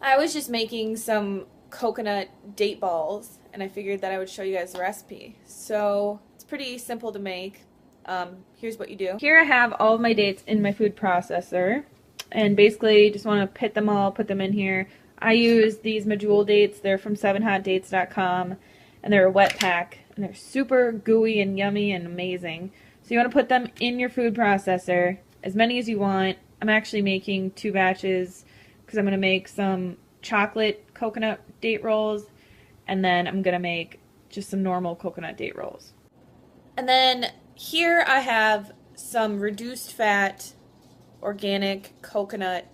I was just making some coconut date balls, and I figured that I would show you guys the recipe. So it's pretty simple to make. Here's what you do. Here I have all of my dates in my food processor, and basically just want to pit them all, put them in here. I use these medjool dates. They're from 7hotdates.com, and they're a wet pack, and they're super gooey and yummy and amazing. So you want to put them in your food processor, as many as you want. I'm actually making 2 batches because I'm going to make some chocolate coconut date rolls, and then I'm going to make just some normal coconut date rolls. And then here I have some reduced fat organic coconut,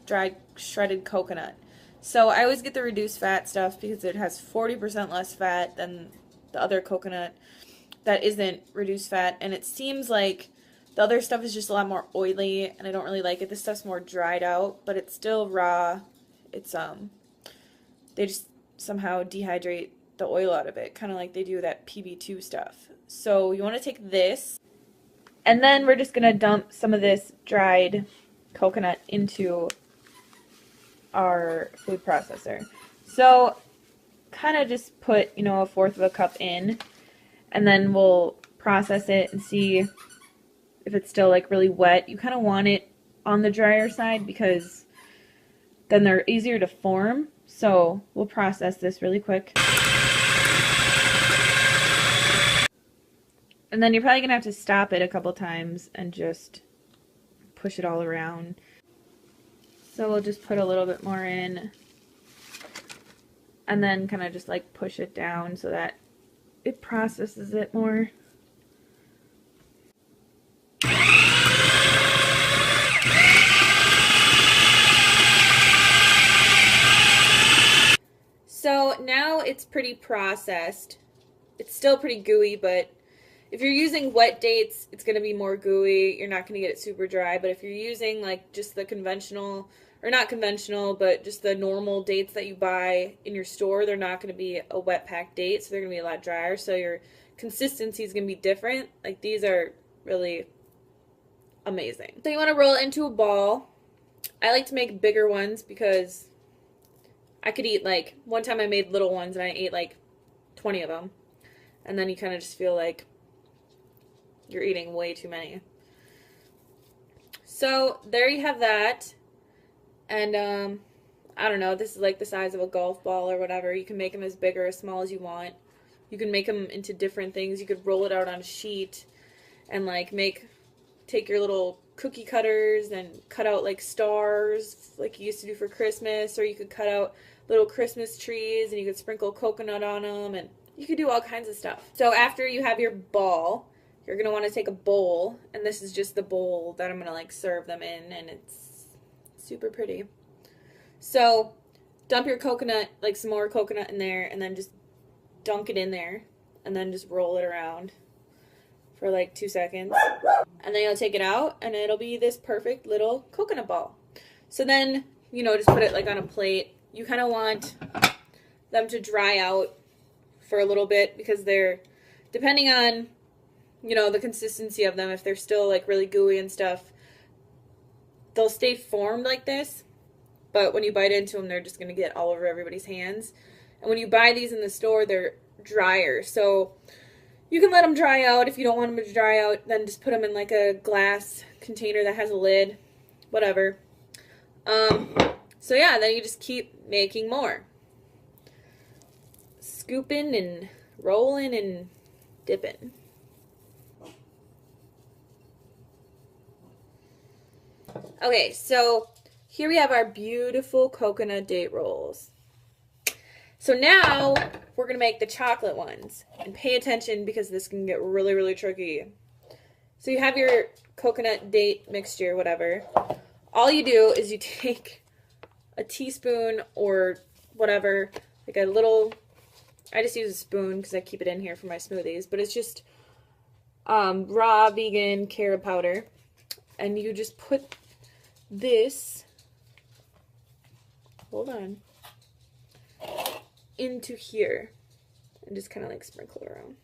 dried shredded coconut. So I always get the reduced fat stuff because it has 40% less fat than the other coconut that isn't reduced fat, and it seems like the other stuff is just a lot more oily, and I don't really like it. This stuff's more dried out, but it's still raw. It's they just somehow dehydrate the oil out of it, kind of like they do that PB2 stuff. So you want to take this, and then we're just gonna dump some of this dried coconut into our food processor. So kind of just put, you know, 1/4 of a cup in, and then we'll process it and see if it's still like really wet. You kind of want it on the drier side because then they're easier to form. So we'll process this really quick. And then you're probably gonna have to stop it a couple times and just push it all around. So we'll just put a little bit more in, and then kind of just like push it down so that it processes it more. So now it's pretty processed. It's still pretty gooey, but if you're using wet dates, it's going to be more gooey. You're not going to get it super dry. But if you're using like just the conventional, or not conventional, but just the normal dates that you buy in your store, they're not going to be a wet pack date, so they're going to be a lot drier. So your consistency is going to be different. Like these are really amazing. So you want to roll it into a ball. I like to make bigger ones because I could eat like, one time I made little ones and I ate like 20 of them. And then you kind of just feel like you're eating way too many. So there you have that. And I don't know, this is like the size of a golf ball or whatever. You can make them as big or as small as you want. You can make them into different things. You could roll it out on a sheet and like take your little cookie cutters and cut out like stars like you used to do for Christmas, or you could cut out little Christmas trees and you could sprinkle coconut on them, and you could do all kinds of stuff. So after you have your ball, you're going to want to take a bowl, and this is just the bowl that I'm going to like serve them in, and it's super pretty. So dump your coconut, like some more coconut in there, and then just dunk it in there, and then just roll it around for like 2 seconds. And then you'll take it out, and it'll be this perfect little coconut ball. So then, you know, just put it like on a plate. You kind of want them to dry out for a little bit because they're, depending on, you know, the consistency of them, if they're still like really gooey and stuff, they'll stay formed like this. But when you bite into them, they're just going to get all over everybody's hands. And when you buy these in the store, they're drier. So you can let them dry out. If you don't want them to dry out, then just put them in like a glass container that has a lid, whatever. So yeah, then you just keep making more. Scooping and rolling and dipping. Okay, so here we have our beautiful coconut date rolls. So now we're going to make the chocolate ones. And pay attention because this can get really, really tricky. So you have your coconut date mixture, whatever. All you do is you take a teaspoon or whatever, like a little, I just use a spoon because I keep it in here for my smoothies, but it's just raw vegan carob powder. And you just put this, hold on, into here and just kind of like sprinkle it around.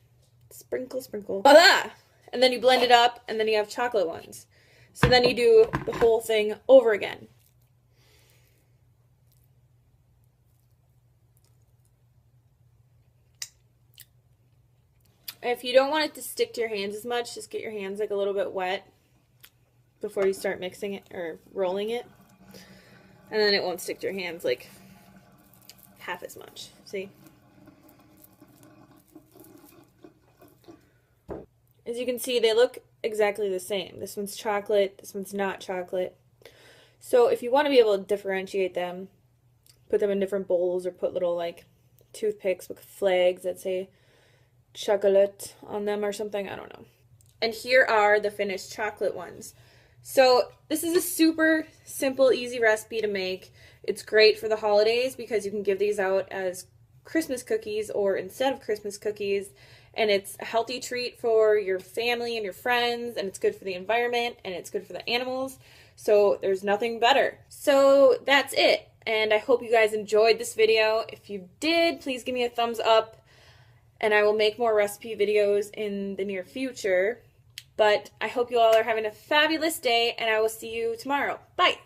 Sprinkle, sprinkle. Voila! And then you blend it up, and then you have chocolate ones. So then you do the whole thing over again. If you don't want it to stick to your hands as much, just get your hands like a little bit wet before you start mixing it or rolling it. And then it won't stick to your hands like half as much. See? As you can see, they look exactly the same. This one's chocolate, this one's not chocolate. So if you want to be able to differentiate them, put them in different bowls or put little like toothpicks with flags that say chocolate on them or something, I don't know. And here are the finished chocolate ones. So this is a super simple, easy recipe to make. It's great for the holidays because you can give these out as Christmas cookies or instead of Christmas cookies. And it's a healthy treat for your family and your friends, and it's good for the environment, and it's good for the animals. So there's nothing better. So that's it. And I hope you guys enjoyed this video. If you did, please give me a thumbs up, and I will make more recipe videos in the near future. But I hope you all are having a fabulous day, and I will see you tomorrow. Bye!